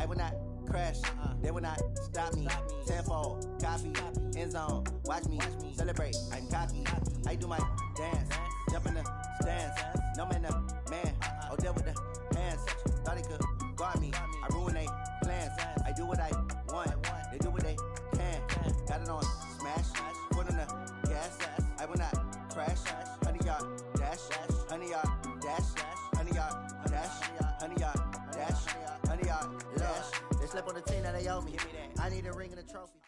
will not crash. They will not stop me. Tenfold, copy, end zone. Watch me celebrate. I'm cocky. I do my dance. Jump in the stands. No man, the man. Oh, there with the hands. Thought he could guard me. I ruin they plans. I do what I want. They do what they can. Got it on smash. Put on the gas. I will not crash. 100-yard dash. 100-yard dash. 100-yard dash. 100-yard dash. 100-yard dash. They slept on the team that they owe me. I need a ring and a trophy.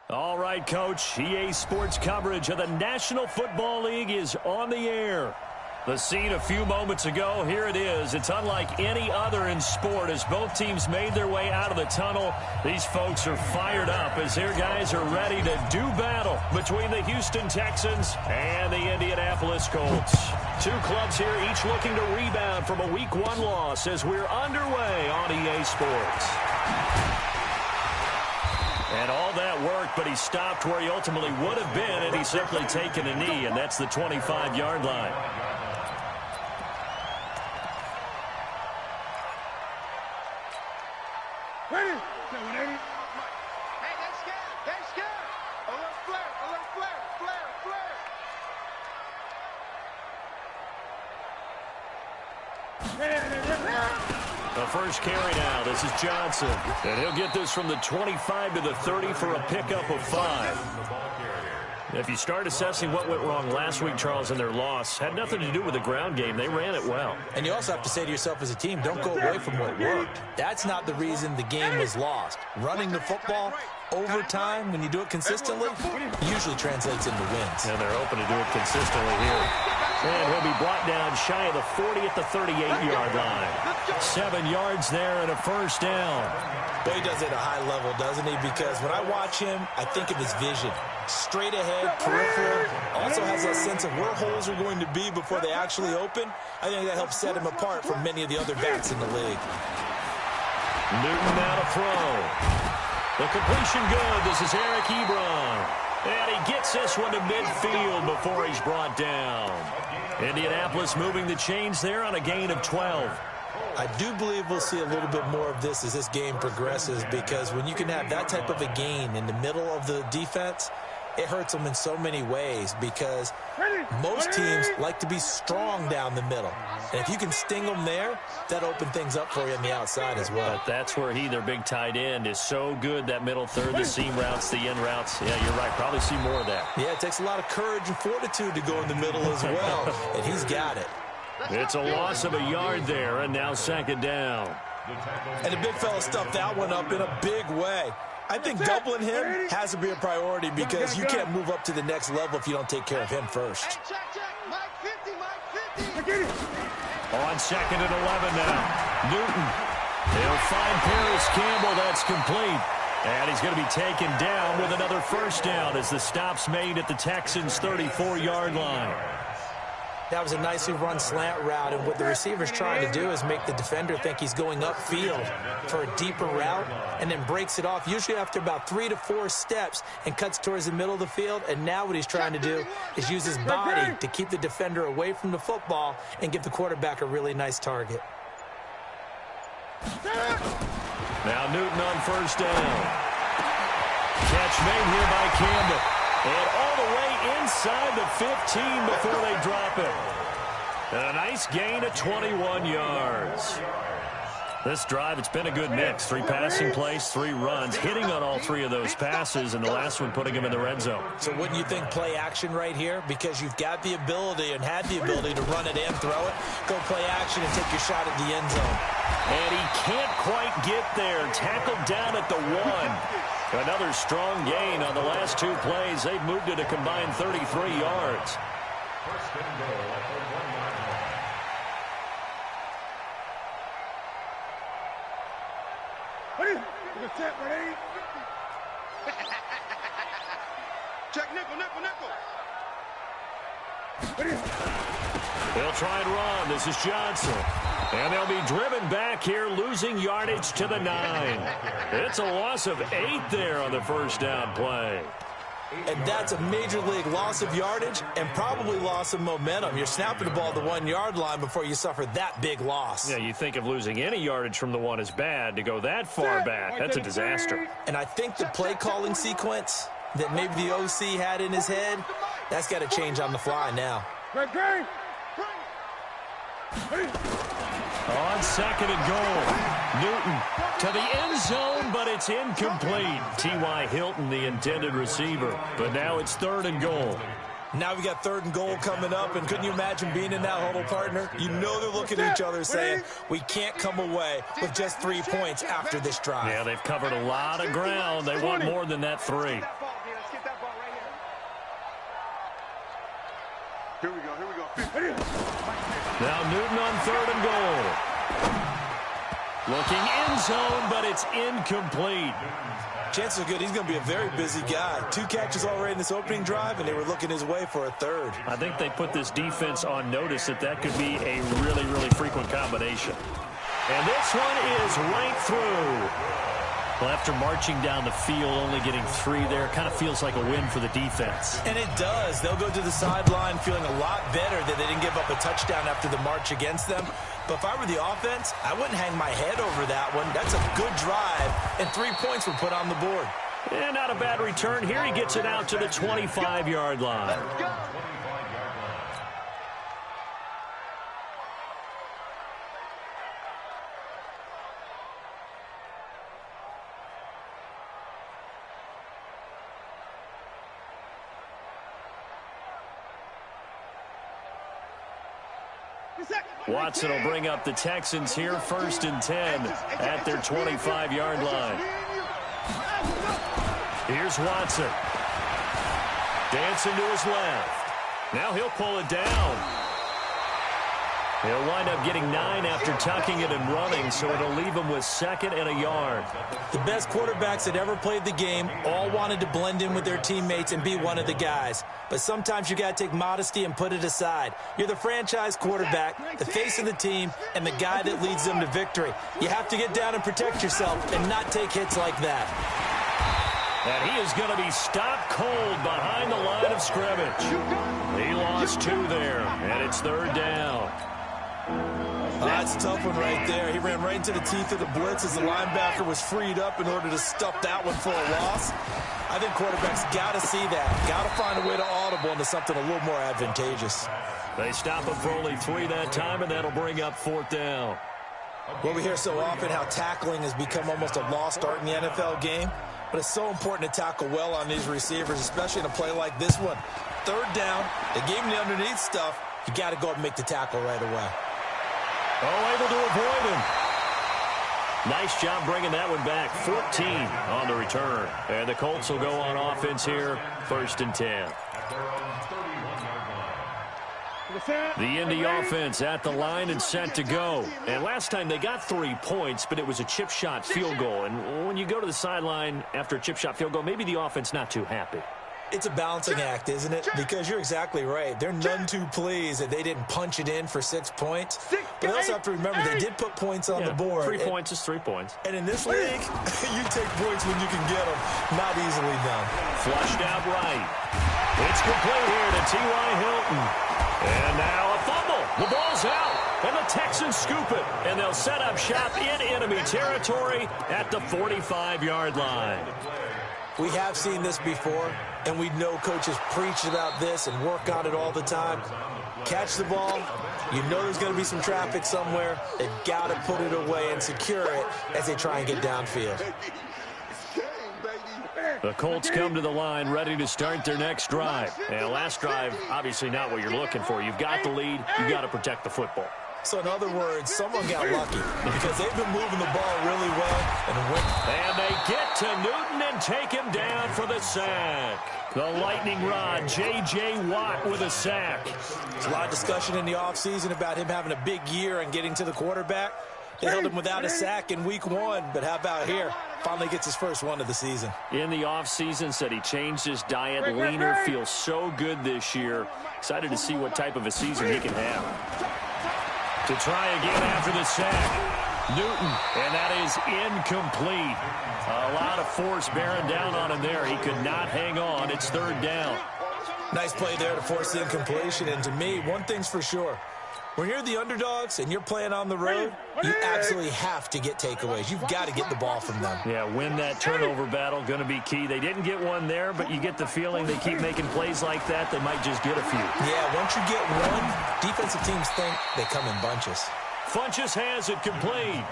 All right, Coach. EA Sports coverage of the National Football League is on the air. The scene a few moments ago, here it is. It's unlike any other in sport as both teams made their way out of the tunnel. These folks are fired up as their guys are ready to do battle between the Houston Texans and the Indianapolis Colts. Two clubs here, each looking to rebound from a Week 1 loss as we're underway on EA Sports. And all that worked, but he stopped where he ultimately would have been had he simply taken a knee, and that's the 25-yard line. Ready? 180. Hey, they're scared. They're scared. A little flare. A little flare. Flare. The first carry now. This is Johnson. And he'll get this from the 25 to the 30 for a pickup of 5. If you start assessing what went wrong last week, Charles, in their loss, had nothing to do with the ground game. They ran it well. And you also have to say to yourself as a team, don't go away from what worked. That's not the reason the game was lost. Running the football over time, when you do it consistently, usually translates into wins. And they're hoping to do it consistently here. And he'll be brought down shy of the 40 at the 38-yard line. 7 yards there and a first down. Well, he does it at a high level, doesn't he? Because when I watch him, I think of his vision. Straight ahead, peripheral, also has that sense of where holes are going to be before they actually open. I think that helps set him apart from many of the other backs in the league. Newton now to throw. The completion good. This is Eric Ebron. And he gets this one to midfield before he's brought down. Indianapolis moving the chains there on a gain of 12. I do believe we'll see a little bit more of this as this game progresses, because when you can have that type of a gain in the middle of the defense, it hurts them in so many ways, because most teams like to be strong down the middle. And if you can sting them there, that opens things up for you on the outside as well. But that's where their big tight end, is so good, that middle third, the seam routes, the end routes. Yeah, you're right. Probably see more of that. Yeah, it takes a lot of courage and fortitude to go in the middle as well, and he's got it. It's a loss of a yard there, and now second down. And the big fella stuffed that one up in a big way. I think doubling him has to be a priority, because you can't move up to the next level if you don't take care of him first. On second and 11 now. Newton. He'll find Paris Campbell. That's complete. And he's going to be taken down with another first down as the stop's made at the Texans' 34-yard line. That was a nicely run slant route, and what the receiver's trying to do is make the defender think he's going upfield for a deeper route, and then breaks it off, usually after about 3 to 4 steps, and cuts towards the middle of the field. And now what he's trying to do is use his body to keep the defender away from the football and give the quarterback a really nice target. Now Newton on first down. Catch made here by Campbell. And all the way inside the 15 before they drop it. And a nice gain of 21 yards. This drive, it's been a good mix. 3 passing plays, 3 runs, hitting on all 3 of those passes, and the last one putting him in the red zone. So wouldn't you think play action right here? Because you've got the ability and had the ability to run it and throw it. Go play action and take your shot at the end zone. And he can't quite get there. Tackled down at the 1. Another strong gain on the last 2 plays. They've moved it a combined 33 yards. Check nickel. They'll try and run. This is Johnson. And they'll be driven back here, losing yardage to the 9. It's a loss of 8 there on the first down play. And that's a major league loss of yardage and probably loss of momentum. You're snapping the ball at the 1-yard line before you suffer that big loss. Yeah, you think of losing any yardage from the one is bad. To go that far back, that's a disaster. And I think the play calling sequence that maybe the OC had in his head, that's got to change on the fly now. On second and goal, Newton to the end zone, but it's incomplete. T.Y. Hilton, the intended receiver, but now it's third and goal. Now we got third and goal coming up, and couldn't you imagine being in that huddle, partner? You know they're looking at each other saying, we can't come away with just 3 points after this drive. Yeah, they've covered a lot of ground. They want more than that 3. Here we go. Now Newton on third and goal. Looking end zone, but it's incomplete. Chances are good he's going to be a very busy guy. 2 catches already in this opening drive, and they were looking his way for a third. I think they put this defense on notice that could be a really, really frequent combination. And this one is right through. Well, after marching down the field, only getting 3 there, kind of feels like a win for the defense. And it does. They'll go to the sideline feeling a lot better that they didn't give up a touchdown after the march against them. But if I were the offense, I wouldn't hang my head over that one. That's a good drive, and 3 points were put on the board. And not a bad return. Here he gets it out to the 25-yard line. Watson will bring up the Texans here, 1st and 10 at their 25-yard line. Here's Watson. Dancing to his left. Now he'll pull it down. He'll wind up getting 9 after tucking it and running, so it'll leave him with 2nd and a yard. The best quarterbacks that ever played the game all wanted to blend in with their teammates and be one of the guys. But sometimes you got to take modesty and put it aside. You're the franchise quarterback, the face of the team, and the guy that leads them to victory. You have to get down and protect yourself and not take hits like that. And he is going to be stopped cold behind the line of scrimmage. He lost 2 there, and it's 3rd down. That's a tough one right there. He ran right into the teeth of the blitz as the linebacker was freed up in order to stuff that one for a loss. I think quarterbacks got to see that. Got to find a way to audible into something a little more advantageous. They stop him for only 3 that time, and that'll bring up 4th down. Well, we hear so often how tackling has become almost a lost art in the NFL game. But it's so important to tackle well on these receivers, especially in a play like this one. 3rd down, they gave him the underneath stuff. You got to go up and make the tackle right away. Oh, able to avoid him. Nice job bringing that one back. 14 on the return. And the Colts will go on offense here, 1st and 10. The Indy offense at the line and set to go. And last time they got 3 points, but it was a chip shot field goal. And when you go to the sideline after a chip shot field goal, maybe the offense not too happy. It's a balancing act, isn't it? Because you're exactly right. They're none too pleased that they didn't punch it in for 6 points. But they also have to remember they did put points on the board. 3 points is 3 points. And in this league, you take points when you can get them. Not easily done. Flushed out right. It's complete here to T.Y. Hilton. And now a fumble. The ball's out. And the Texans scoop it. And they'll set up shop in enemy territory at the 45-yard line. We have seen this before, and we know coaches preach about this and work on it all the time. Catch the ball. You know there's going to be some traffic somewhere. They've got to put it away and secure it as they try and get downfield. The Colts come to the line ready to start their next drive. And last drive, obviously not what you're looking for. You've got the lead. You've got to protect the football. So, in other words, someone got lucky because they've been moving the ball really well. And they get to Newton and take him down for the sack. The lightning rod, J.J. Watt with a sack. There's a lot of discussion in the offseason about him having a big year and getting to the quarterback. They held him without a sack in week 1, but how about here? Finally gets his first one of the season. In the offseason, said he changed his diet, leaner, feels so good this year. Excited to see what type of a season he can have. To try again after the sack. Newton, and that is incomplete. A lot of force bearing down on him there. He could not hang on. It's third down. Nice play there to force the incompletion. And to me, one thing's for sure. When you're the underdogs and you're playing on the road, you absolutely have to get takeaways. You've got to get the ball from them. Yeah, win that turnover battle, going to be key. They didn't get one there, but you get the feeling they keep making plays like that, they might just get a few. Yeah, once you get one, defensive teams think they come in bunches. Funchess has it complete.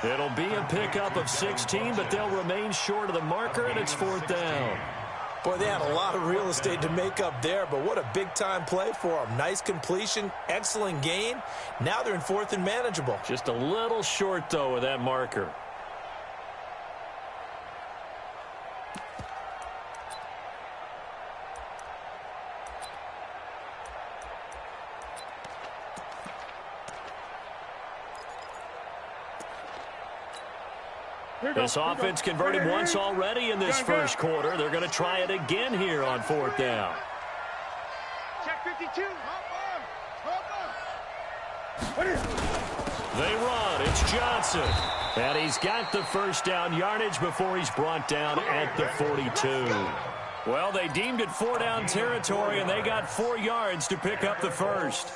It'll be a pickup of 16, but they'll remain short of the marker, and it's fourth down. Boy, they had a lot of real estate to make up there, but what a big-time play for them. Nice completion, excellent gain. Now they're in fourth and manageable. Just a little short, though, of that marker. This offense converted once already in this first quarter. They're going to try it again here on fourth down. Check 52. They run. It's Johnson. And he's got the first down yardage before he's brought down at the 42. Well, they deemed it 4-down territory, and they got 4 yards to pick up the first.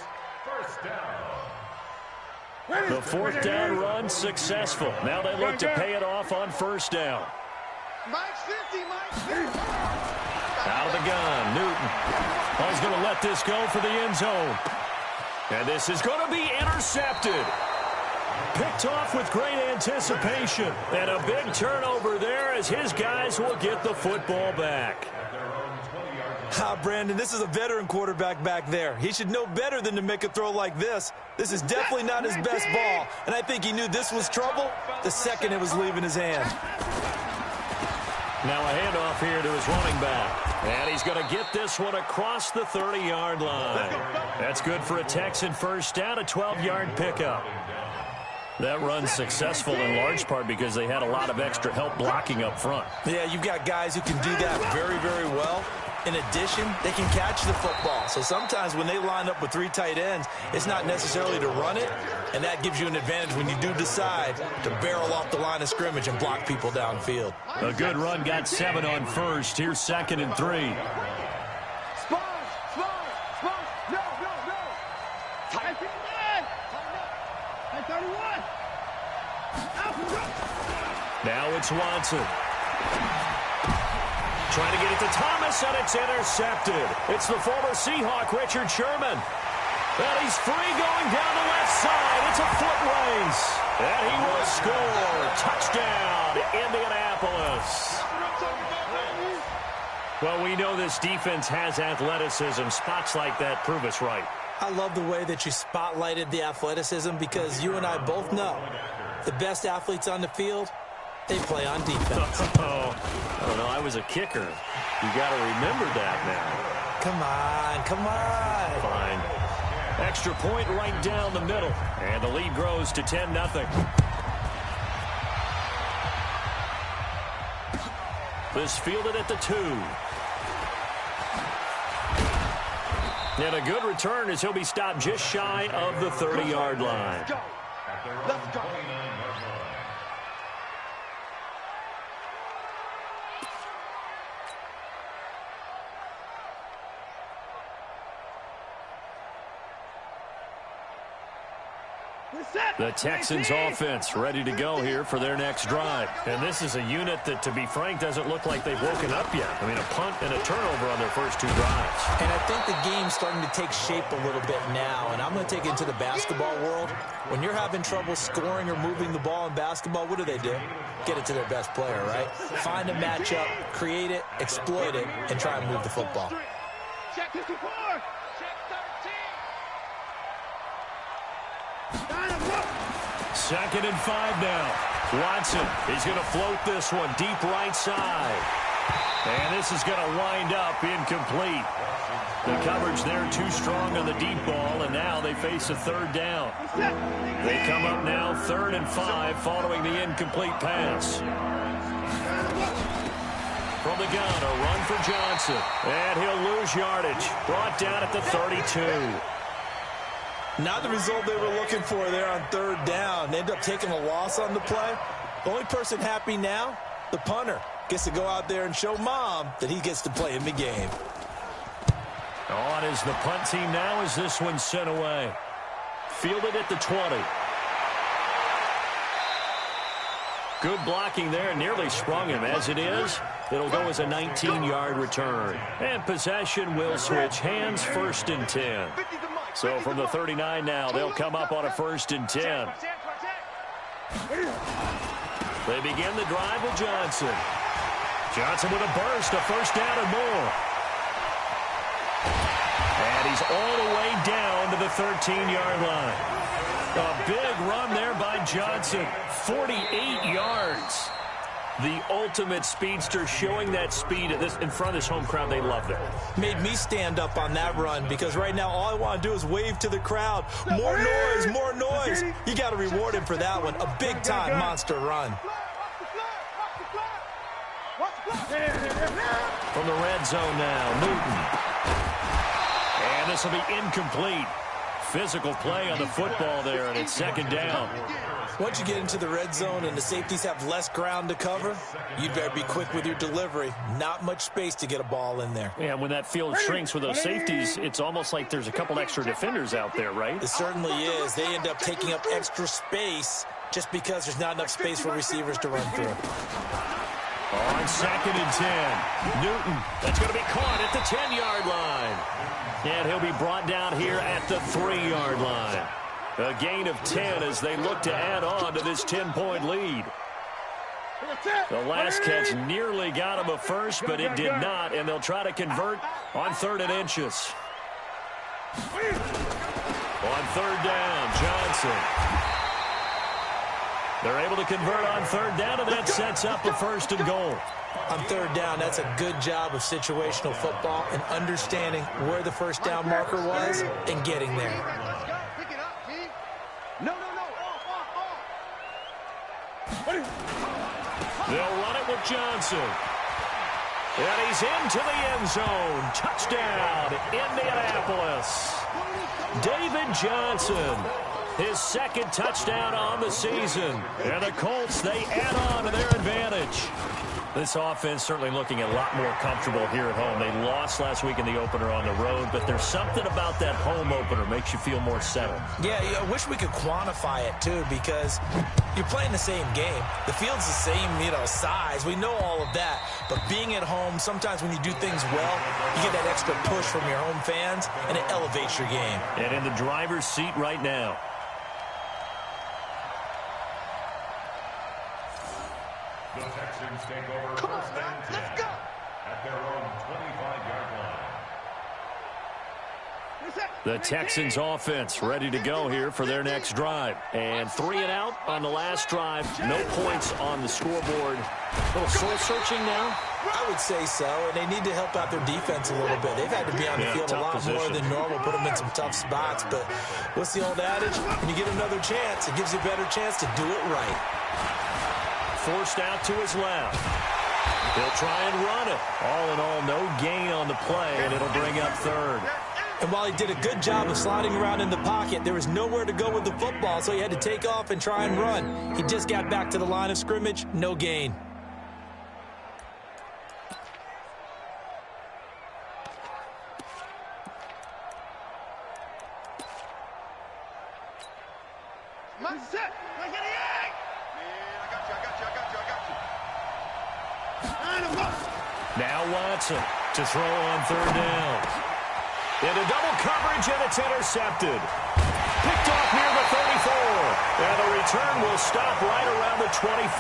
The fourth down run successful. Now they look to pay it off on first down. Mike's 50, Mike's 50. Out of the gun, Newton. He's going to let this go for the end zone. And this is going to be intercepted. Picked off with great anticipation. And a big turnover there as his guys will get the football back. Brandon, this is a veteran quarterback back there. He should know better than to make a throw like this. This is definitely not his best ball, and I think he knew this was trouble the second it was leaving his hand. Now a handoff here to his running back. And he's going to get this one across the 30-yard line. That's good for a Texan first down, a 12-yard pickup. That run's successful in large part because they had a lot of extra help blocking up front. Yeah, you've got guys who can do that very, very well. In addition, they can catch the football. So sometimes when they line up with 3 tight ends, it's not necessarily to run it, and that gives you an advantage when you do decide to barrel off the line of scrimmage and block people downfield. A good run got 7 on first. Here's 2nd and 3. Now it's Watson. Trying to get it to Thomas, and it's intercepted. It's the former Seahawk, Richard Sherman. And he's free going down the left side. It's a foot race. And he will score. Touchdown, Indianapolis. Well, we know this defense has athleticism. Spots like that prove us right. I love the way that you spotlighted the athleticism because you and I both know the best athletes on the field, they play on defense. I don't know. I was a kicker. You got to remember that now. Come on. Fine. Extra point right down the middle. And the lead grows to 10-0. This fielded at the 2. And a good return as he'll be stopped just shy of the 30-yard line. Let's go. The Texans offense ready to go here for their next drive. And this is a unit that, to be frank, doesn't look like they've woken up yet. I mean, a punt and a turnover on their first 2 drives. And I think the game's starting to take shape a little bit now. And I'm going to take it into the basketball world. When you're having trouble scoring or moving the ball in basketball, what do? Get it to their best player, right? Find a matchup, create it, exploit it, and try and move the football. Check 54. Check 2nd and 5 now. Watson, he's going to float this one deep right side. And this is going to wind up incomplete. The coverage there too strong on the deep ball, and now they face a 3rd down. They come up now 3rd and 5 following the incomplete pass. From the gun, a run for Johnson. And he'll lose yardage. Brought down at the 32. Not the result they were looking for there on third down. They end up taking a loss on the play. The only person happy now, the punter, gets to go out there and show Mom that he gets to play in the game. On is the punt team now as this one's sent away. Fielded at the 20. Good blocking there, nearly sprung him. As it is, it'll go as a 19-yard return. And possession will switch hands, 1st and 10. So from the 39 now, they'll come up on a 1st and 10. They begin the drive with Johnson. Johnson with a burst, a 1st down and more. And he's all the way down to the 13-yard line. A big run there by Johnson, 48 yards. The ultimate speedster, showing that speed in front of this home crowd. They love that. Made me stand up on that run because right now all I want to do is wave to the crowd. More noise, more noise. You got to reward him for that one. A big-time monster run. From the red zone now, Newton. And this will be incomplete. Physical play on the football there, and it's 2nd down. Once you get into the red zone and the safeties have less ground to cover, you'd better be quick with your delivery. Not much space to get a ball in there. Yeah, when that field shrinks with those safeties, it's almost like there's a couple extra defenders out there, right? It certainly is. They end up taking up extra space just because there's not enough space for receivers to run through. On 2nd and 10, Newton, that's going to be caught at the 10-yard line. And he'll be brought down here at the 3-yard line. A gain of 10 as they look to add on to this 10-point lead. The last catch nearly got him a first, but it did not, and they'll try to convert on 3rd and inches. On 3rd down, Johnson. They're able to convert on 3rd down, and that sets up a 1st and goal. On 3rd down, that's a good job of situational football and understanding where the 1st down marker was and getting there. They'll run it with Johnson. And he's into the end zone. Touchdown, Indianapolis. David Johnson. His 2nd touchdown on the season. And the Colts, they add on to their advantage. This offense certainly looking a lot more comfortable here at home. They lost last week in the opener on the road, but there's something about that home opener makes you feel more settled. Yeah, I wish we could quantify it, too, because you're playing the same game. The field's the same, size. We know all of that. But being at home, sometimes when you do things well, you get that extra push from your home fans, and it elevates your game. And in the driver's seat right now. The Texans take over 1st and 10 at their own 25-yard line. The Texans offense ready to go here for their next drive. And 3 and out on the last drive. No points on the scoreboard. A little soul-searching now? I would say so, and they need to help out their defense a little bit. They've had to be on the field a lot more than normal, put them in some tough spots. But what's the old adage? When you get another chance, it gives you a better chance to do it right. Forced out to his left. He'll try and run it. All in all, no gain on the play, and it'll bring up 3rd. And while he did a good job of sliding around in the pocket, there was nowhere to go with the football, so he had to take off and try and run. He just got back to the line of scrimmage, no gain. Now Watson to throw on 3rd down. Into double coverage, and it's intercepted. Picked off near the 34. And the return will stop right around the 25.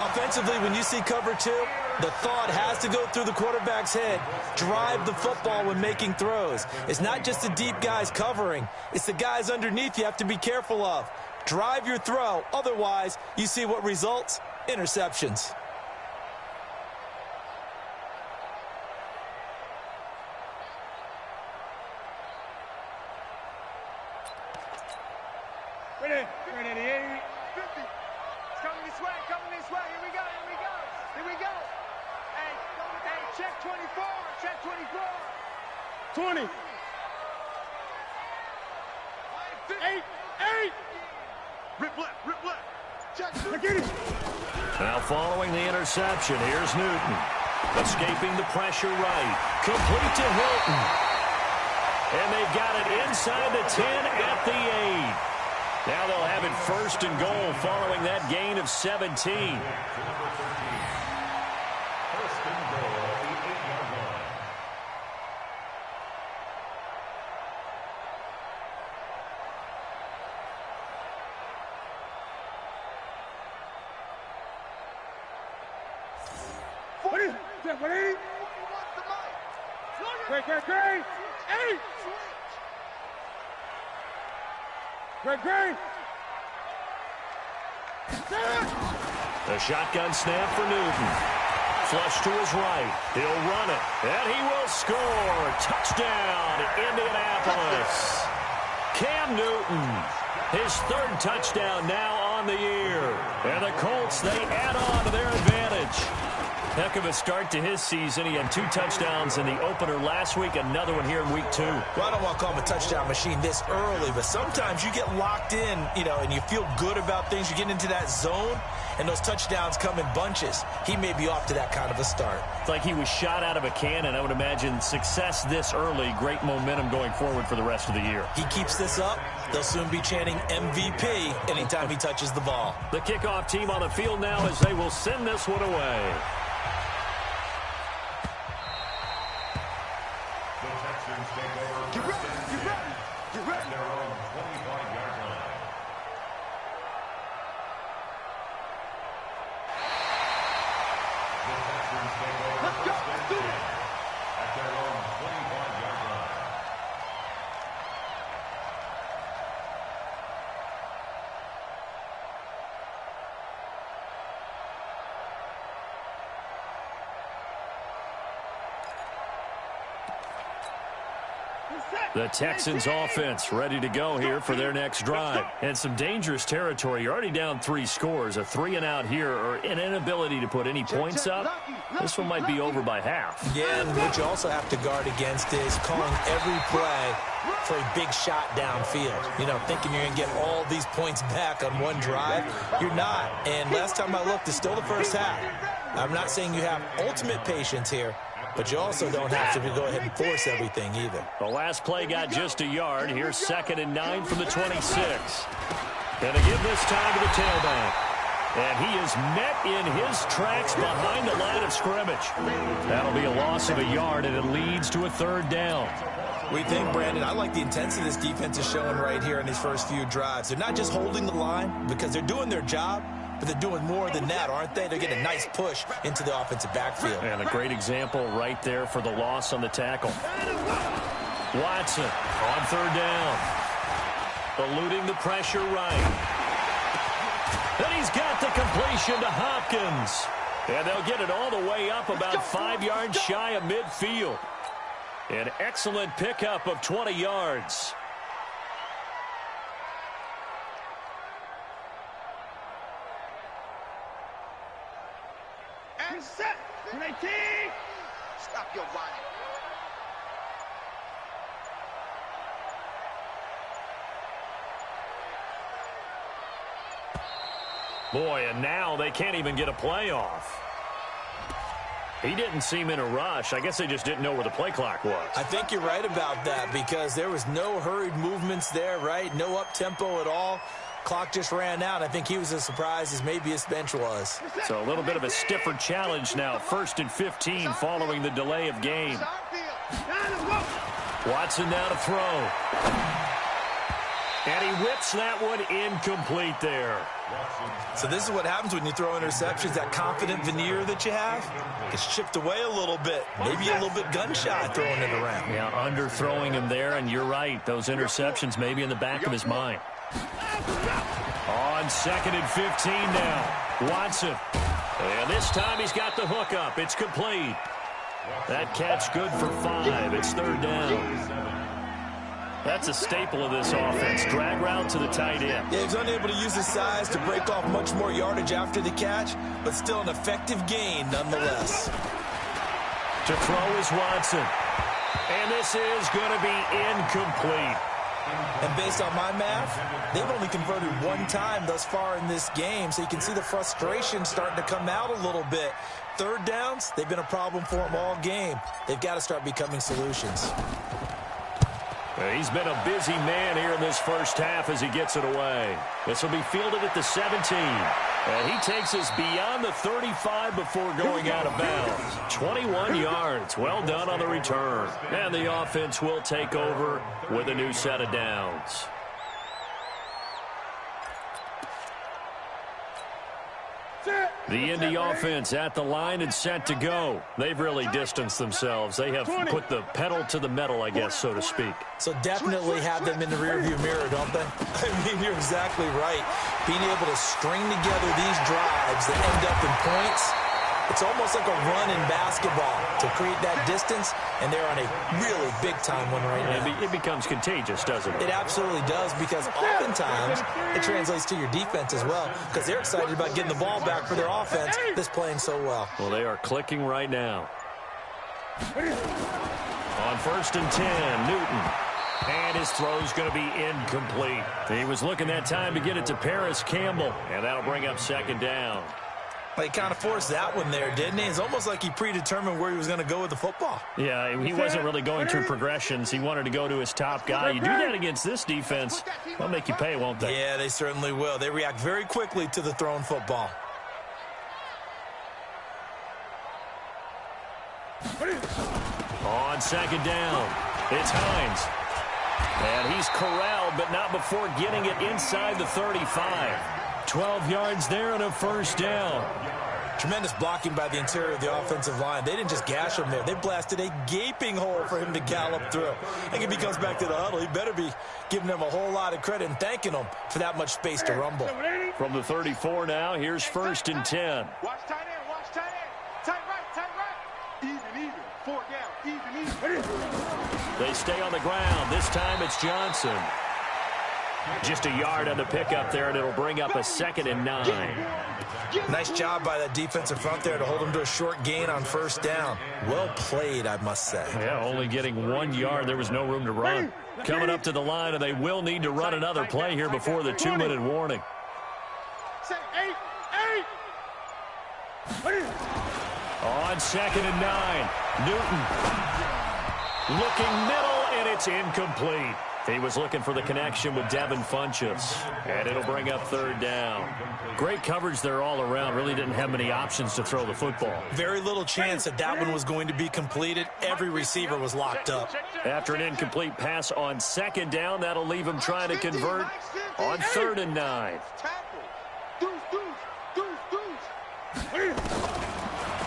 Offensively, when you see cover 2, the thought has to go through the quarterback's head. Drive the football when making throws. It's not just the deep guys covering. It's the guys underneath you have to be careful of. Drive your throw. Otherwise, you see what results? Interceptions. Ready, 88, 50. It's coming this way, Here we go. Hey, check 24, 20. Rip left. Now following the interception, here's Newton. Escaping the pressure right. Complete to Hilton. And they've got it inside the 10 at the 8. Now they'll have it first and goal following that gain of 17. The shotgun snap for Newton. Flush to his right. He'll run it. And he will score. Touchdown, Indianapolis. Cam Newton. His third touchdown now on the year. And the Colts, they add on to their advantage. Heck of a start to his season. He had 2 touchdowns in the opener last week, another one here in week 2. Well, I don't want to call him a touchdown machine this early, but sometimes you get locked in, and you feel good about things. You get into that zone, and those touchdowns come in bunches. He may be off to that kind of a start. It's like he was shot out of a cannon. I would imagine success this early, great momentum going forward for the rest of the year. He keeps this up, they'll soon be chanting MVP anytime he touches the ball. The kickoff team on the field now as they will send this one away. The Texans offense ready to go here for their next drive. And some dangerous territory. You're already down 3 scores. A 3 and out here, or an inability to put any points up. This one might be over by half. Yeah, and what you also have to guard against is calling every play for a big shot downfield. Thinking you're going to get all these points back on one drive. You're not. And last time I looked, it's still the first half. I'm not saying you have ultimate patience here, but you also don't have to go ahead and force everything either. The last play got just a yard. Here's 2nd and 9 from the 26. And they give this time to the tailback. And he is met in his tracks behind the line of scrimmage. That'll be a loss of a yard, and it leads to a 3rd down. We think, Brandon, I like the intensity this defense is showing right here in these first few drives. They're not just holding the line because they're doing their job, but they're doing more than that, aren't they? They're getting a nice push into the offensive backfield. And a great example right there for the loss on the tackle. Watson on 3rd down. Eluding the pressure right. And he's got the completion to Hopkins. And they'll get it all the way up about 5 yards shy of midfield. An excellent pickup of 20 yards. And set. Stop your whining. Boy, and now they can't even get a play off. He didn't seem in a rush. I guess they just didn't know where the play clock was. I think you're right about that because there was no hurried movements there, right? No up-tempo at all. Clock just ran out. I think he was as surprised as maybe his bench was. So a little bit of a stiffer challenge now. 1st and 15 following the delay of game. Watson now to throw. And he whips that one incomplete there. So this is what happens when you throw interceptions. That confident veneer that you have gets chipped away a little bit. Maybe a little bit gun-shy throwing it around. Yeah, underthrowing him there, and you're right. Those interceptions may be in the back of his mind. On 2nd and 15 now. Watson. And this time he's got the hook up. It's complete. That catch good for 5. It's 3rd down. That's a staple of this offense. Drag route to the tight end. Yeah, he's unable to use his size to break off much more yardage after the catch, but still an effective gain nonetheless. To throw is Watson. And this is going to be incomplete. And based on my math, they've only converted one time thus far in this game, so you can see the frustration starting to come out a little bit. Third downs, they've been a problem for them all game. They've got to start becoming solutions. He's been a busy man here in this first half as he gets it away. This will be fielded at the 17. And he takes us beyond the 35 before going out of bounds. 21 yards. Well done on the return. And the offense will take over with a new set of downs. The Indy offense at the line and set to go. They've really distanced themselves. They have put the pedal to the metal, I guess, so to speak. So definitely have them in the rearview mirror, don't they? I mean, you're exactly right. Being able to string together these drives that end up in points, it's almost like a run in basketball to create that distance, and they're on a really big-time one right now. It becomes contagious, doesn't it? It absolutely does, because oftentimes it translates to your defense as well, because they're excited about getting the ball back for their offense that's playing so well. Well, they are clicking right now. On 1st and 10, Newton. And his throw's going to be incomplete. He was looking that time to get it to Paris Campbell, and that'll bring up 2nd down. He kind of forced that one there, didn't he? It's almost like he predetermined where he was going to go with the football. Yeah, he wasn't really going through progressions. He wanted to go to his top guy. You do that against this defense, they'll make you pay, won't they? Yeah, they certainly will. They react very quickly to the thrown football. On 2nd down, it's Hines. And he's corralled, but not before getting it inside the 35. 12 yards there and a 1st down. Tremendous blocking by the interior of the offensive line. They didn't just gash him there. They blasted a gaping hole for him to gallop through. I think if he comes back to the huddle, he better be giving them a whole lot of credit and thanking them for that much space to rumble. From the 34 now, here's 1st and 10. Watch tight end, watch tight end. Tight right. Even. 4 down, even. They stay on the ground. This time it's Johnson. Just a yard on the pickup there, and it'll bring up a 2nd and 9. Nice job by that defensive front there to hold him to a short gain on 1st down. Well played, I must say. Yeah, only getting 1 yard. There was no room to run. Coming up to the line, and they will need to run another play here before the 2-minute warning. Say 8. On 2nd and 9, Newton. Looking middle, and it's incomplete. He was looking for the connection with Devin Funchess, and it'll bring up 3rd down. Great coverage there all around. Really didn't have many options to throw the football. Very little chance that that one was going to be completed. Every receiver was locked up. After an incomplete pass on 2nd down, that'll leave him trying to convert on 3rd and 9.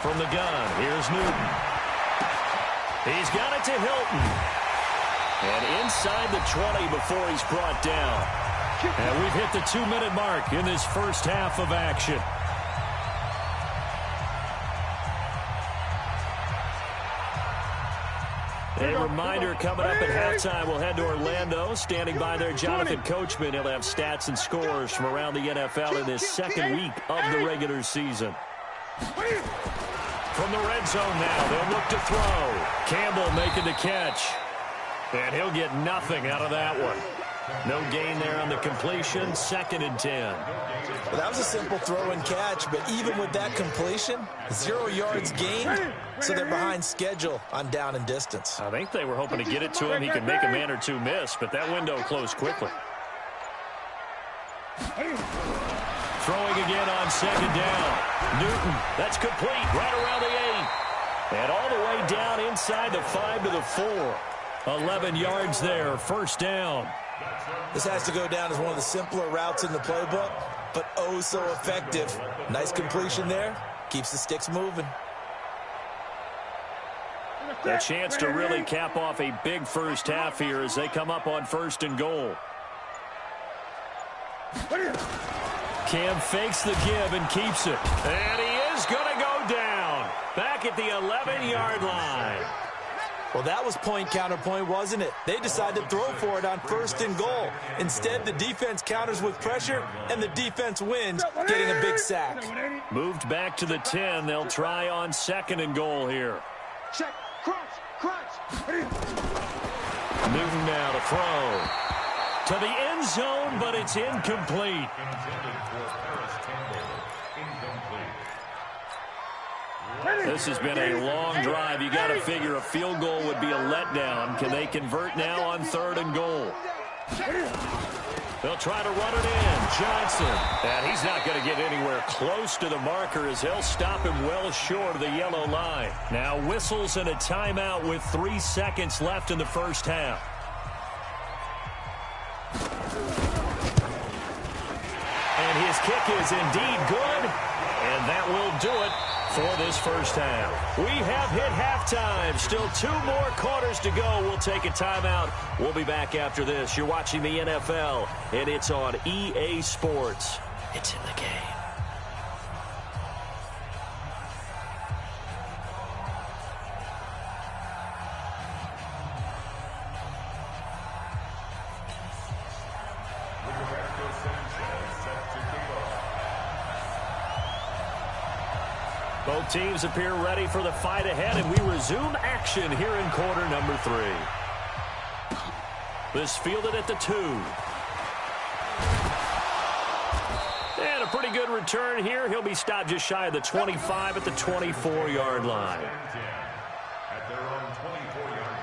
From the gun, here's Newton. He's got it to Hilton. And inside the 20 before he's brought down. And we've hit the 2-minute mark in this first half of action. A reminder coming up at halftime, we'll head to Orlando. Standing by there, Jonathan Coachman. He'll have stats and scores from around the NFL in this 2nd week of the regular season. From the red zone now, they'll look to throw. Campbell making the catch. And he'll get nothing out of that one. No gain there on the completion. 2nd and 10. Well, that was a simple throw and catch, but even with that completion, 0 yards gained, so they're behind schedule on down and distance. I think they were hoping to get it to him. He could make a man or two miss, but that window closed quickly. Throwing again on 2nd down. Newton, that's complete, right around the 8. And all the way down inside the 5 to the 4. 11 yards there, 1st down. This has to go down as one of the simpler routes in the playbook, but oh so effective. Nice completion there. Keeps the sticks moving. A chance to really cap off a big first half here as they come up on 1st and goal. Cam fakes the give and keeps it. And he is going to go down. Back at the 11-yard line. Well, that was point counterpoint, wasn't it? They decided to throw for it on 1st and goal. Instead, the defense counters with pressure, and the defense wins, getting a big sack. Moved back to the 10. They'll try on 2nd and goal here. Check. Crunch. Newton now to throw. to the end zone, but it's incomplete. Intended for Paris Campbell. Incomplete. This has been a long drive. You got to figure a field goal would be a letdown. Can they convert now on 3rd and goal? They'll try to run it in. Johnson. And he's not going to get anywhere close to the marker as they'll stop him well short of the yellow line. Now whistles and a timeout with 3 seconds left in the first half. And his kick is indeed good. And that will do it for this first half. We have hit halftime. Still 2 more quarters to go. We'll take a timeout. We'll be back after this. You're watching the NFL, and it's on EA Sports. It's in the game. Both teams appear ready for the fight ahead, and we resume action here in quarter number 3. This fielded at the 2. And a pretty good return here. He'll be stopped just shy of the 25 at the 24-yard line. At their own 24-yard line.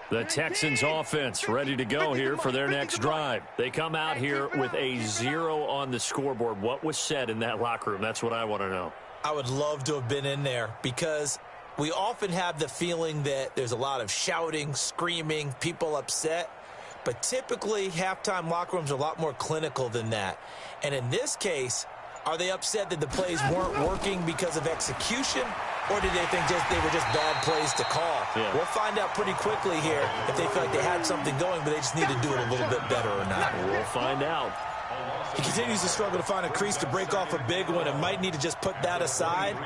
The Texans offense ready to go here for their next drive. They come out here with a 0 on the scoreboard. What was said in that locker room? That's what I want to know. I would love to have been in there because we often have the feeling that there's a lot of shouting, screaming, people upset. But typically, halftime locker rooms are a lot more clinical than that. And in this case, are they upset that the plays weren't working because of execution? Or did they think they were just bad plays to call? Yeah. We'll find out pretty quickly here if they feel like they had something going, but they just need to do it a little bit better or not. We'll find out. He continues to struggle to find a crease to break off a big one and might need to just put that aside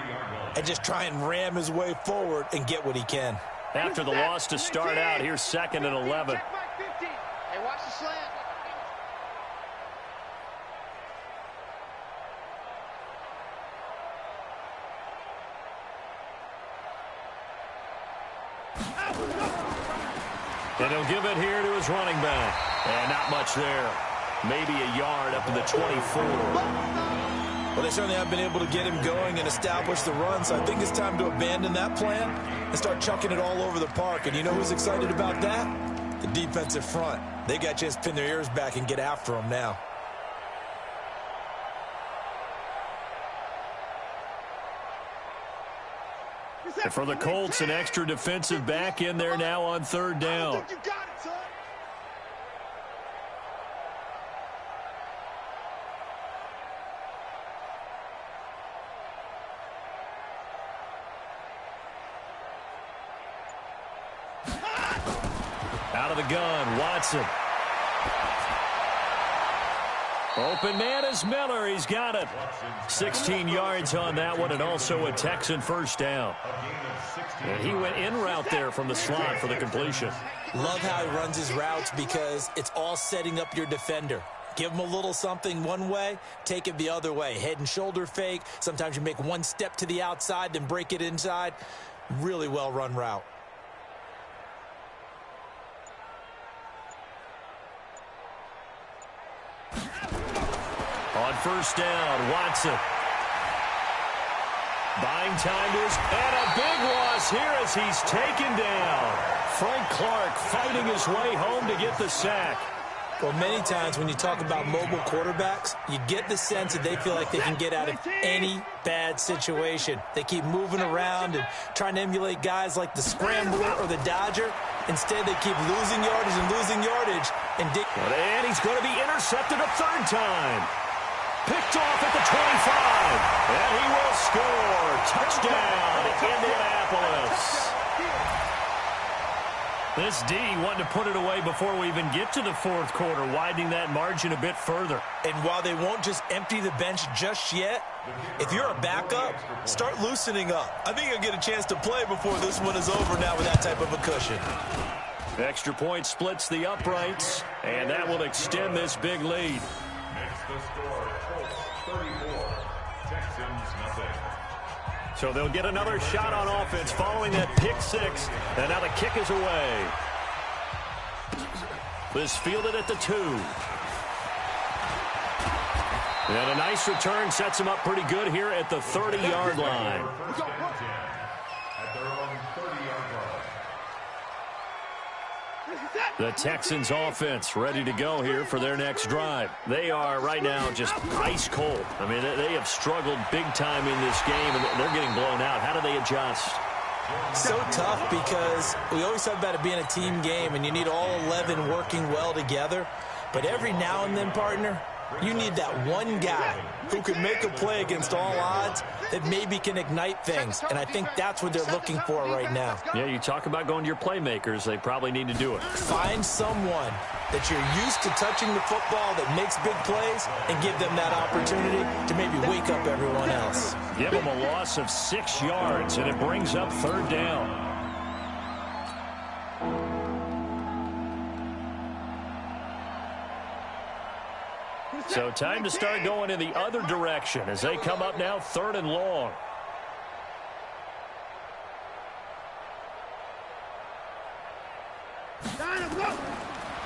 and just try and ram his way forward and get what he can. After the loss to start out, here's 2nd and 11. Hey, watch the slant. And he'll give it here to his running back. And not much there. Maybe a yard up to the 24. Well, they certainly have been able to get him going and establish the run, so I think it's time to abandon that plan and start chucking it all over the park. And you know who's excited about that? The defensive front. They got a chance to pin their ears back and get after him now. And for the Colts, an extra defensive back in there now on 3rd down. You got it, son. Out of the gun, Watson. Open man is Miller. He's got it. 16 yards on that one, and also a Texan first down. And he went in route there from the slot for the completion. Love how he runs his routes because it's all setting up your defender. Give him a little something one way, take it the other way. Head and shoulder fake. Sometimes you make one step to the outside, then break it inside. Really well run route. On first down, Watson. Buying time to his, and a big loss here as he's taken down. Frank Clark fighting his way home to get the sack. Well, many times when you talk about mobile quarterbacks, you get the sense that they feel like they can get out of any bad situation. They keep moving around and trying to emulate guys like the Scrambler or the Dodger. Instead, they keep losing yardage and losing yardage. And he's going to be intercepted a 3rd time. Picked off at the 25. And he will score. Touchdown, Indianapolis. This D wanted to put it away before we even get to the 4th quarter, widening that margin a bit further. And while they won't just empty the bench just yet, if you're a backup, start loosening up. I think you'll get a chance to play before this one is over now with that type of a cushion. Extra point splits the uprights, and that will extend this big lead. Makes the score So they'll get another shot on offense following that pick six. And now the kick is away. This fielded at the 2. And a nice return sets him up pretty good here at the 30-yard line. At their own 30-yard line. The Texans offense ready to go here for their next drive. They are right now just ice cold. I mean, they have struggled big time in this game, and they're getting blown out. How do they adjust? So tough because we always talk about it being a team game, and you need all 11 working well together. But every now and then, partner, you need that one guy who can make a play against all odds that maybe can ignite things. And I think that's what they're looking for right now. Yeah, you talk about going to your playmakers. They probably need to do it. Find someone that you're used to touching the football that makes big plays and give them that opportunity to maybe wake up everyone else. Give them a loss of 6 yards, and it brings up 3rd down. So time to start going in the other direction as they come up now 3rd and long.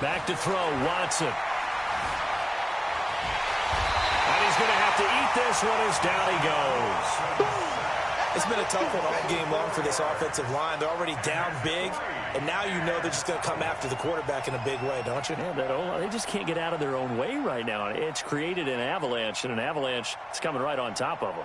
Back to throw, Watson. And he's going to have to eat this one as down he goes. It's been a tough one all game long for this offensive line. They're already down big, and now you know they're just going to come after the quarterback in a big way, don't you? Yeah, they just can't get out of their own way right now. It's created an avalanche, and an avalanche is coming right on top of them.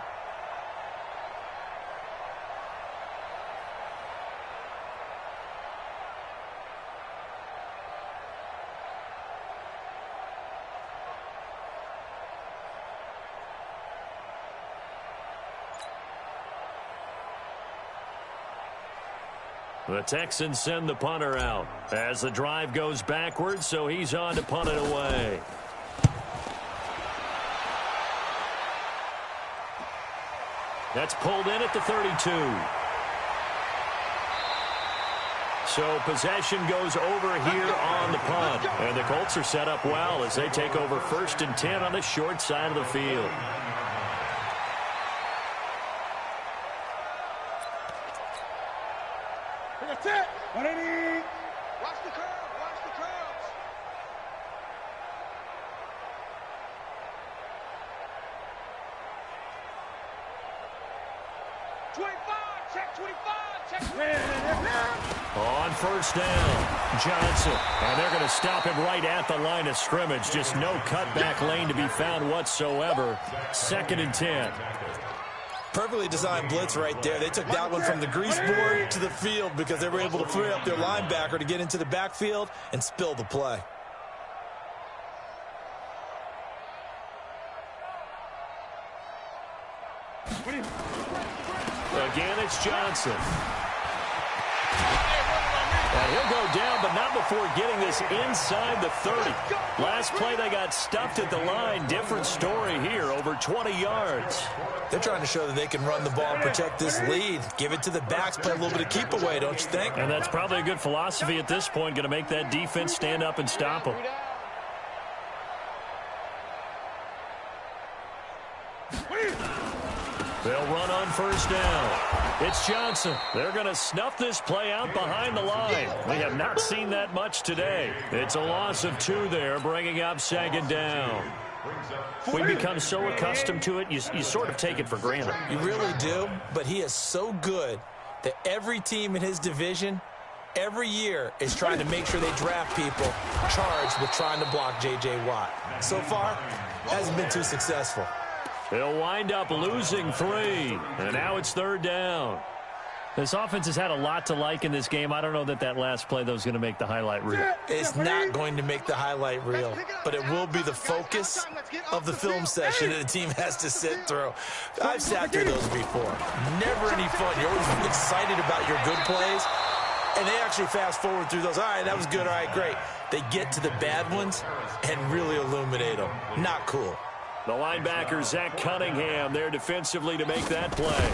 The Texans send the punter out as the drive goes backwards, so he's on to punt it away. That's pulled in at the 32. So possession goes over here on the punt. And the Colts are set up well as they take over 1st and 10 on the short side of the field. That's it. 180. Watch the curve. Watch the curves. 25. Check 25. Check 25. On 1st down, Johnson. And they're going to stop him right at the line of scrimmage. Just no cutback lane to be found whatsoever. 2nd and 10. Perfectly designed blitz right there. They took that one from the grease board to the field because they were able to free up their linebacker to get into the backfield and spill the play. Again, it's Johnson. And he'll go down, but not before getting this inside the 30. Last play, they got stuffed at the line. Different story here, over 20 yards. They're trying to show that they can run the ball and protect this lead. Give it to the backs, play a little bit of keep away, don't you think? And that's probably a good philosophy at this point, going to make that defense stand up and stop them. They'll run on 1st down. It's Johnson. They're going to snuff this play out behind the line. We have not seen that much today. It's a loss of 2 there, bringing up 2nd down. We become so accustomed to it, you sort of take it for granted. You really do, but he is so good that every team in his division, every year, is trying to make sure they draft people charged with trying to block J.J. Watt. So far, hasn't been too successful. They'll wind up losing 3, and now it's 3rd down. This offense has had a lot to like in this game. I don't know that last play, though, is going to make the highlight reel. It's not going to make the highlight reel, but it will be the focus of the film session that the team has to sit through. I've sat through those before. Never any fun. You're always excited about your good plays, and they actually fast forward through those. All right, that was good. All right, great. They get to the bad ones and really illuminate them. Not cool. The linebacker, Zach Cunningham, there defensively to make that play.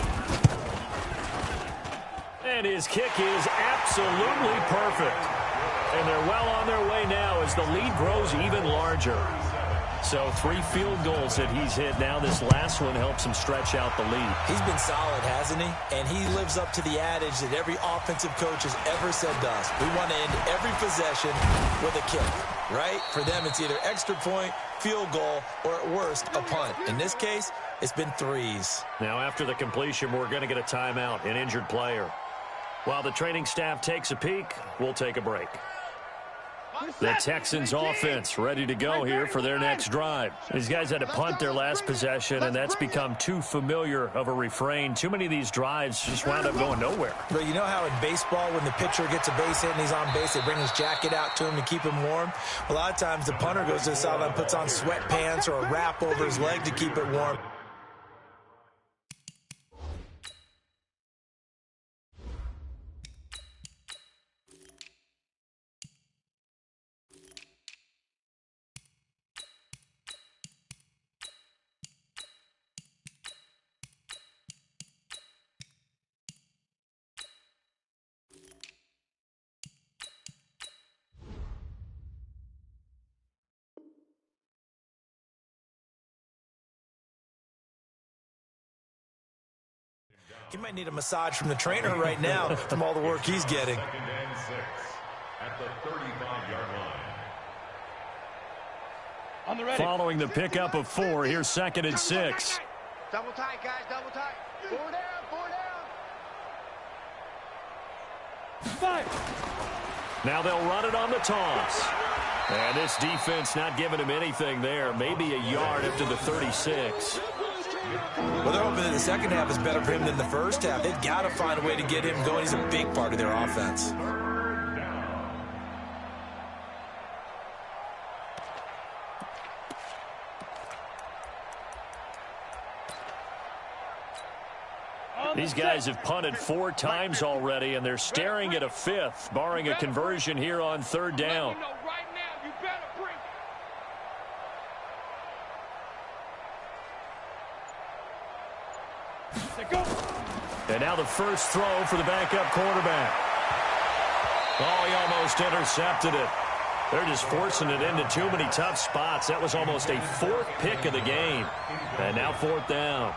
And his kick is absolutely perfect. And they're well on their way now as the lead grows even larger. So 3 field goals that he's hit now. This last one helps him stretch out the lead. He's been solid, hasn't he? And he lives up to the adage that every offensive coach has ever said to us. We want to end every possession with a kick, right? For them, it's either extra point, field goal, or at worst, a punt. In this case, it's been 3s. Now, after the completion, we're going to get a timeout, an injured player. While the training staff takes a peek, we'll take a break. The Texans offense ready to go here for their next drive. These guys had to punt their last possession, and that's become too familiar of a refrain. Too many of these drives just wound up going nowhere. But you know how in baseball, when the pitcher gets a base hit and he's on base, they bring his jacket out to him to keep him warm? A lot of times the punter goes to the sideline, puts on sweatpants or a wrap over his leg to keep it warm. He might need a massage from the trainer right now from all the work he's getting. 2nd and 6 at the 35-yard line. Following the pickup of 4, here's 2nd and 6. Double tight, guys, double tight. 4 down, 4 down. 5. Now they'll run it on the toss. And this defense not giving him anything there. Maybe a yard up to the 36. Well, they're hoping that the second half is better for him than the first half. They've got to find a way to get him going. He's a big part of their offense. These guys have punted 4 times already, and they're staring at a 5th, barring a conversion here on 3rd down. And now the first throw for the backup quarterback. Oh, he almost intercepted it. They're just forcing it into too many tough spots. That was almost a 4th pick of the game. And now 4th down.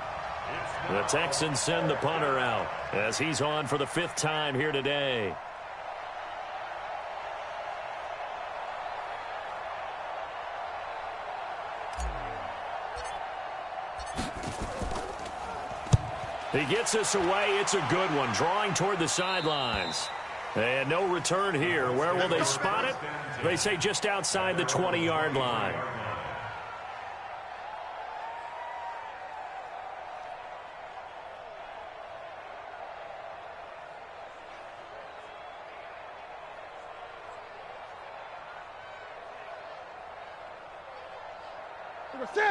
The Texans send the punter out as he's on for the 5th time here today. He gets us away. It's a good one. Drawing toward the sidelines. And no return here. Where will they spot it? They say just outside the 20-yard line.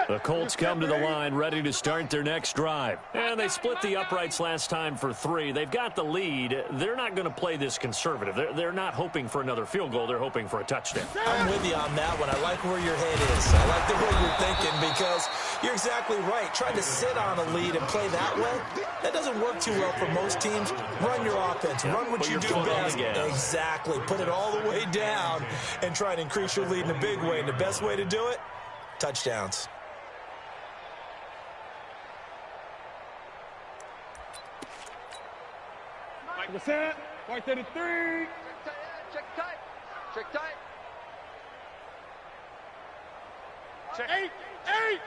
The Colts come to the line ready to start their next drive. And they split the uprights last time for 3. They've got the lead. They're not going to play this conservative. They're not hoping for another field goal. They're hoping for a touchdown. I'm with you on that one. I like where your head is. I like the way you're thinking because you're exactly right. Trying to sit on a lead and play that way, that doesn't work too well for most teams. Run your offense. Run what you do best. Exactly. Put it all the way down and try to increase your lead in a big way. And the best way to do it, touchdowns. Set. White 33. Check tight. Check tight. Check 8. 8.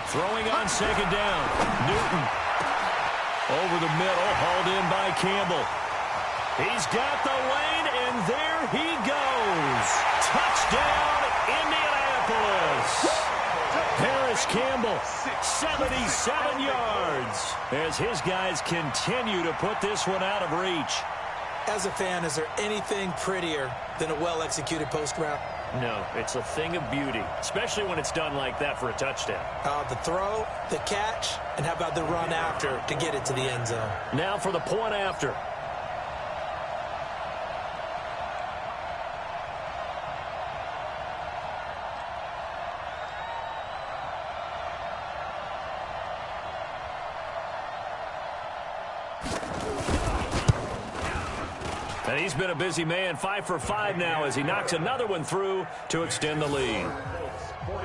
Throwing on 2nd down. Newton. Over the middle. Hauled in by Campbell. He's got the lane, and there he goes. Touchdown, Indianapolis. Harris Campbell, 77 yards, as his guys continue to put this one out of reach. As a fan, is there anything prettier than a well-executed post route? No, it's a thing of beauty, especially when it's done like that for a touchdown. The throw, the catch, and how about the run after to get it to the end zone? Now for the point after. And he's been a busy man, 5 for 5 now as he knocks another one through to extend the lead. 44,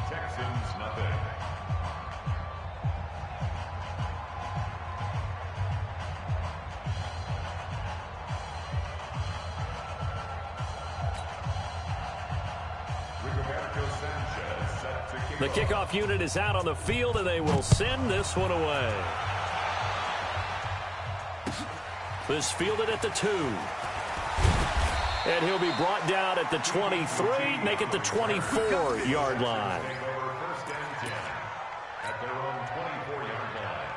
Texans nothing. The kickoff unit is out on the field, and they will send this one away. This fielded at the 2. And he'll be brought down at the 23, make it the 24-yard line. First and 10 at their own 24-yard line.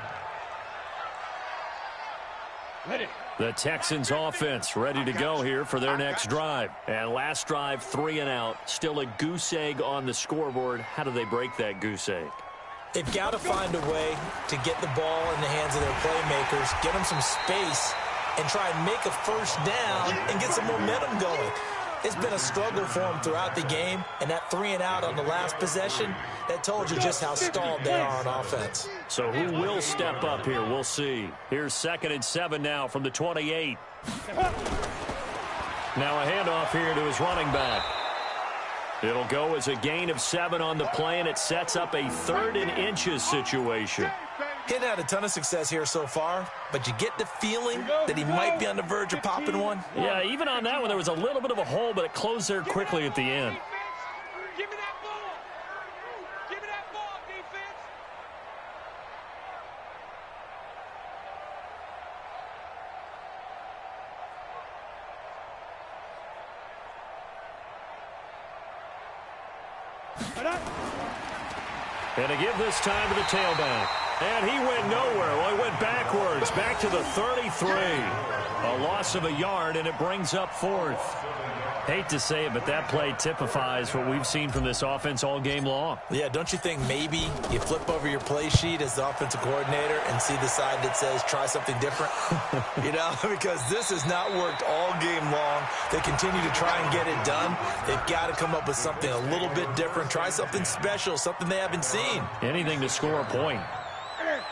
Ready. The Texans offense ready to go here for their next drive. And last drive, 3 and out. Still a goose egg on the scoreboard. How do they break that goose egg? They've got to find a way to get the ball in the hands of their playmakers, get them some space, and try and make a first down and get some momentum going. It's been a struggle for them throughout the game, and that 3 and out on the last possession, that told you just how stalled they are on offense. So who will step up here? We'll see. Here's 2nd and 7 now from the 28. Now a handoff here to his running back. It'll go as a gain of 7 on the play, and it sets up a 3rd and inches situation. He's had a ton of success here so far, but you get the feeling that he might be on the verge of popping one. Yeah, even on that one, there was a little bit of a hole, but it closed there quickly at the end. Give me that ball. Give me that ball, defense. And to give this time to the tailback. And he went nowhere. Well, he went backwards, back to the 33. A loss of a yard, and it brings up 4th. Hate to say it, but that play typifies what we've seen from this offense all game long. Yeah, don't you think maybe you flip over your play sheet as the offensive coordinator and see the side that says try something different? You know, because this has not worked all game long. They continue to try and get it done. They've got to come up with something a little bit different. Try something special, something they haven't seen. Anything to score a point.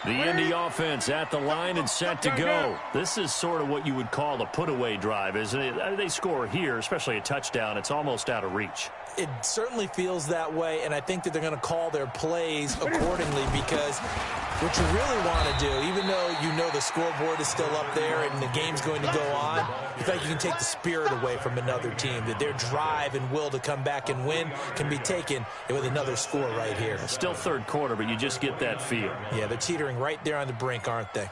The Indy offense at the line and set to go. This is sort of what you would call a put-away drive, isn't it? They score here, especially a touchdown. It's almost out of reach. It certainly feels that way, and I think that they're going to call their plays accordingly because what you really want to do, even though you know the scoreboard is still up there and the game's going to go on, in fact, you can take the spirit away from another team, that their drive and will to come back and win can be taken with another score right here. Still 3rd quarter, but you just get that feel. Yeah, they're teetering right there on the brink, aren't they?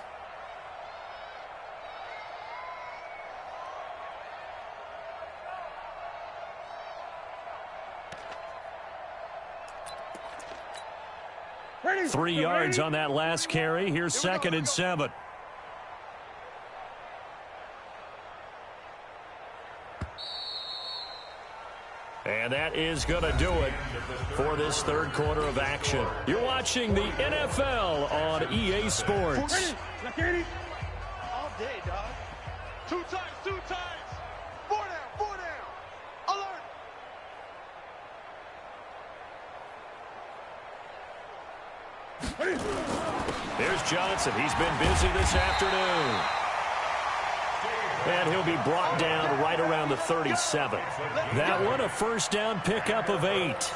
Ready. 3 yards on that last carry. Here's 2nd and 7. And that is going to do it for this 3rd quarter of action. You're watching the NFL on EA Sports. All day, dog. 2 times, 2 times. 4 down, 4 down. Alert. There's Johnson. He's been busy this afternoon. And he'll be brought down right around the 37. That one, a first down pickup of 8.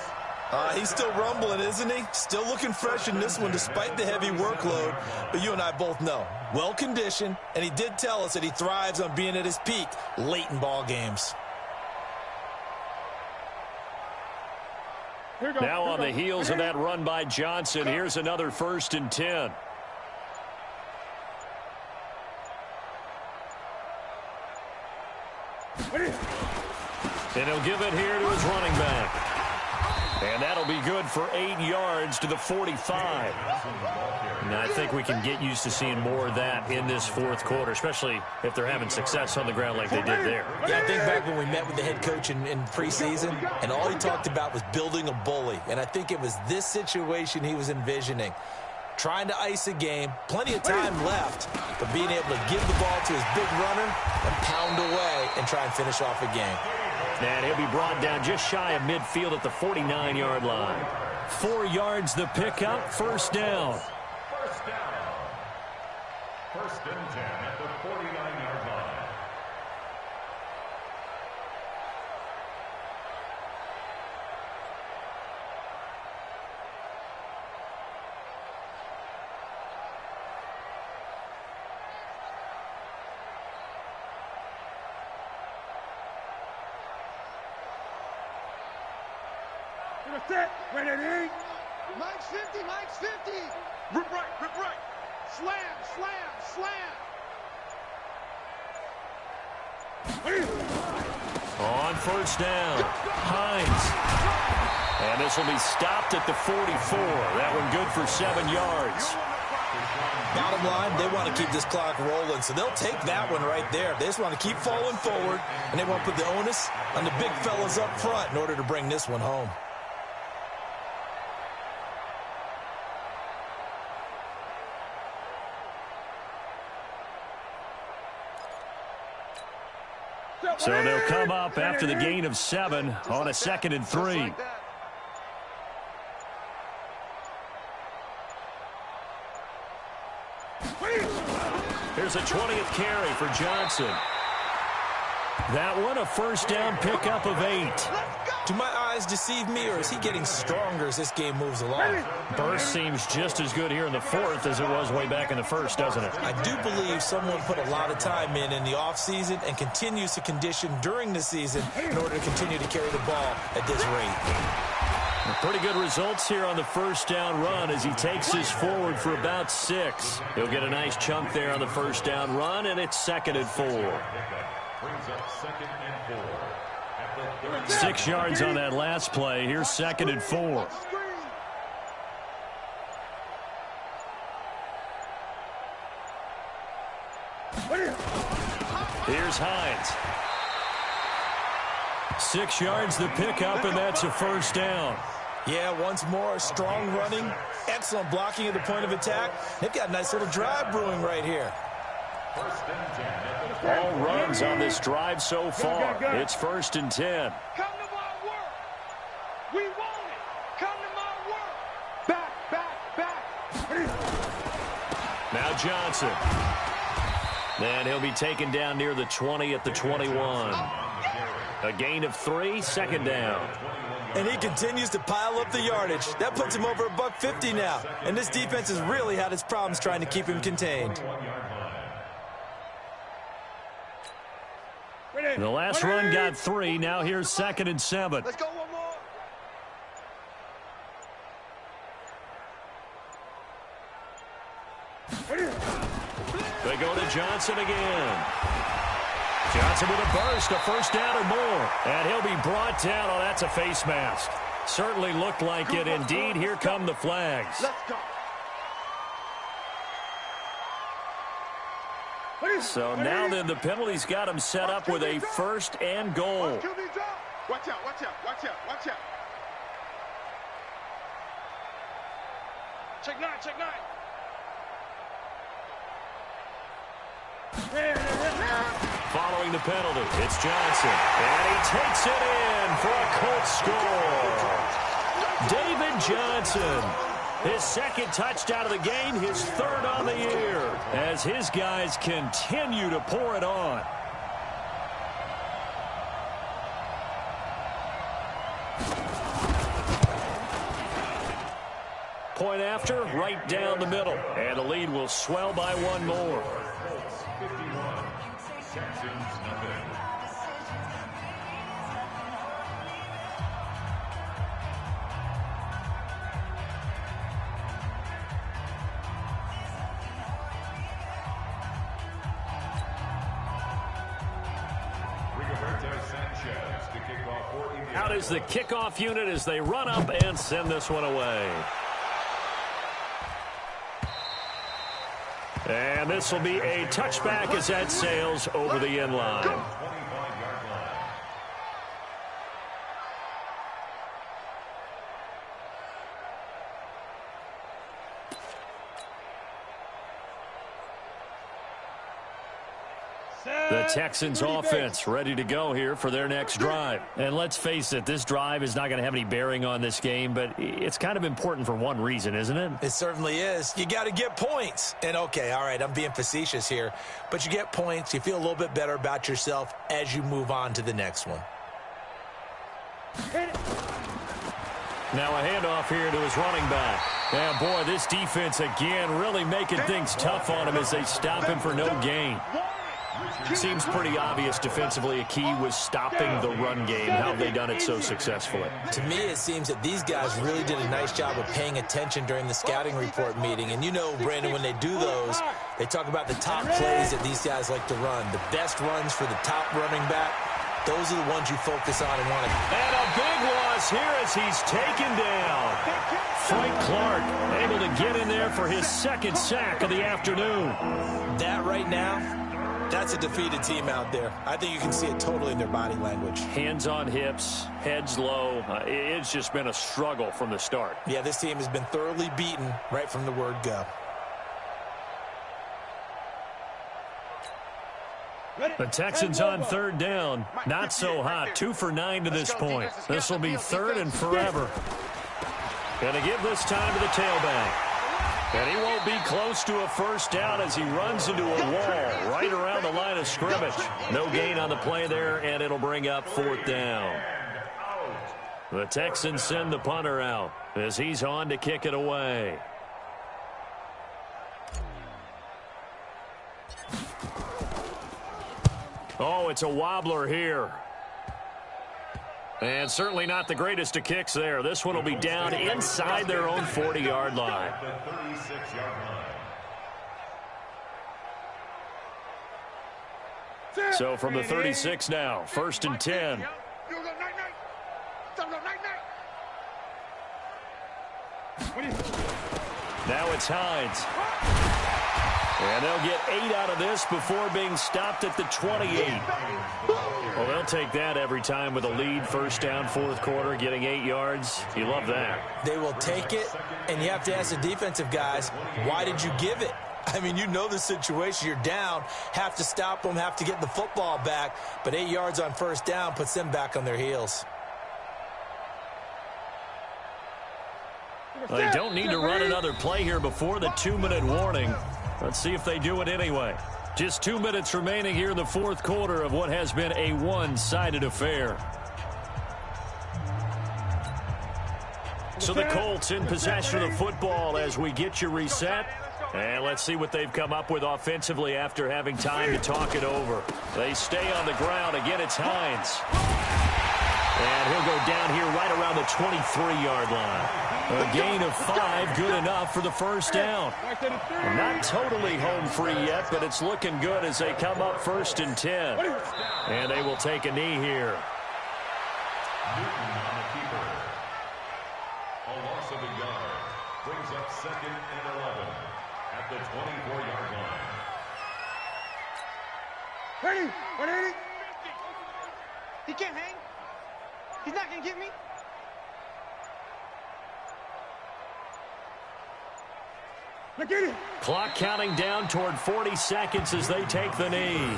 He's still rumbling, isn't he? Still looking fresh in this one despite the heavy workload. But you and I both know, well-conditioned, and he did tell us that he thrives on being at his peak late in ball games. Now on the heels of that run by Johnson, here's another 1st and 10. And he'll give it here to his running back. And that'll be good for 8 yards to the 45. Now, I think we can get used to seeing more of that in this 4th quarter, especially if they're having success on the ground like they did there. Yeah, I think back when we met with the head coach in preseason, and all he talked about was building a bully. And I think it was this situation he was envisioning. Trying to ice a game, plenty of time left, but being able to give the ball to his big runner and pound away and try and finish off a game. And he'll be brought down just shy of midfield at the 49-yard line. 4 yards the pickup, first down. First down. 1st and 10 at the 49-yard line. Mike's 50, Mike's 50. Rip right, rip right. Slam, slam, slam. On first down, Hines. And this will be stopped at the 44. That one good for 7 yards. Bottom line, they want to keep this clock rolling, so they'll take that one right there. They just want to keep falling forward, and they want to put the onus on the big fellas up front in order to bring this one home. So they'll come up after the gain of 7 on a 2nd and 3. Here's a 20th carry for Johnson. That one a first down pickup of 8. Do my eyes deceive me, or is he getting stronger as this game moves along? Burst seems just as good here in the 4th as it was way back in the 1st, doesn't it? I do believe someone put a lot of time in the offseason and continues to condition during the season in order to continue to carry the ball at this rate. Pretty good results here on the first down run as he takes this forward for about 6. He'll get a nice chunk there on the first down run, and it's 2nd and 4. Brings up 2nd and 4. 6 yards on that last play. Here's 2nd and 4. Here's Hines. 6 yards the pickup, and that's a first down. Yeah, once more, strong running, excellent blocking at the point of attack. They've got a nice little drive brewing right here. All runs on this drive so far. It's 1st and 10. Come to my work. We want it. Come to my work. Back, back, back. Now Johnson. And he'll be taken down near the 20 at the 21. A gain of 3, 2nd down. And he continues to pile up the yardage. That puts him over $150 now. And this defense has really had its problems trying to keep him contained. The last run got 3. Now here's 2nd and 7. Let's go one more. They go to Johnson again. Johnson with a burst, a first down or more. And he'll be brought down. Oh, that's a face mask. Certainly looked like it. Indeed, here come the flags. Let's go. So now then the penalty's got him set up with a 1st and goal. Watch out, watch out, watch out, watch out. Check 9, check 9. Following the penalty, it's Johnson. And he takes it in for a Colts score. David Johnson. His 2nd touchdown of the game, his 3rd on the year, as his guys continue to pour it on. Point after, right down the middle. And the lead will swell by 1 more. 51. Texans nothing. Out is the kickoff unit as they run up and send this one away. And this will be a touchback as that sails over the end line. 25-yard line. The Texans offense ready to go here for their next drive. And let's face it, this drive is not going to have any bearing on this game, but it's kind of important for one reason, isn't it? It certainly is. You got to get points. And okay, all right, I'm being facetious here, but you get points, you feel a little bit better about yourself as you move on to the next one. Now a handoff here to his running back. Yeah, boy, this defense again really making things tough on him as they stop him for no gain. Seems pretty obvious defensively. A key was stopping the run game. How have they done it so successfully? To me, it seems that these guys really did a nice job of paying attention during the scouting report meeting. And you know, Brandon, when they do those, they talk about the top plays that these guys like to run. The best runs for the top running back, those are the ones you focus on and want to. And a big loss here as he's taken down. Frank Clark able to get in there for his second sack of the afternoon. That right now, that's a defeated team out there. I think you can see it totally in their body language. Hands on hips, heads low. It's just been a struggle from the start. Yeah, this team has been thoroughly beaten right from the word go. The Texans on third down. Not so hot. 2 for 9 to this point. This will be third and forever. Going to give this time to the tailback. And he won't be close to a first down as he runs into a wall right around the line of scrimmage. No gain on the play there, and it'll bring up fourth down. The Texans send the punter out as he's on to kick it away. Oh, it's a wobbler here. And certainly not the greatest of kicks there. This one will be down inside their own 40-yard line. The 36-yard line. So from the 36 now, first and 10. Now it's Hines. And they'll get 8 out of this before being stopped at the 28. Well, they'll take that every time with a lead. First down, fourth quarter, getting 8 yards. You love that. They will take it, and you have to ask the defensive guys, why did you give it? I mean, you know the situation. You're down, have to stop them, have to get the football back. But 8 yards on first down puts them back on their heels. Well, they don't need to run another play here before the 2-minute warning. Let's see if they do it anyway. Just 2 minutes remaining here in the fourth quarter of what has been a one-sided affair. So the Colts in possession of the football as we get you reset. And let's see what they've come up with offensively after having time to talk it over. They stay on the ground. Again, it's Hines. And he'll go down here right around the 23-yard line. A gain of 5, good enough for the first down. Not totally home free yet, but it's looking good as they come up first and 10. And they will take a knee here. Newton on the keeper. A loss of a yard brings up second and 11 at the 24-yard line. Ready? 180. He can't hang. He's not going to get me. Look at it. Clock counting down toward 40 seconds as they take the knee.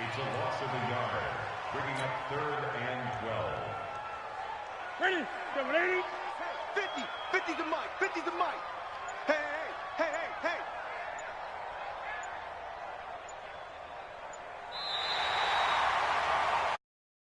It's a loss of a yard, bringing up third and 12. Ready? 180. 50. 50's the mic. 50's the mic. Hey, hey, hey, hey, hey.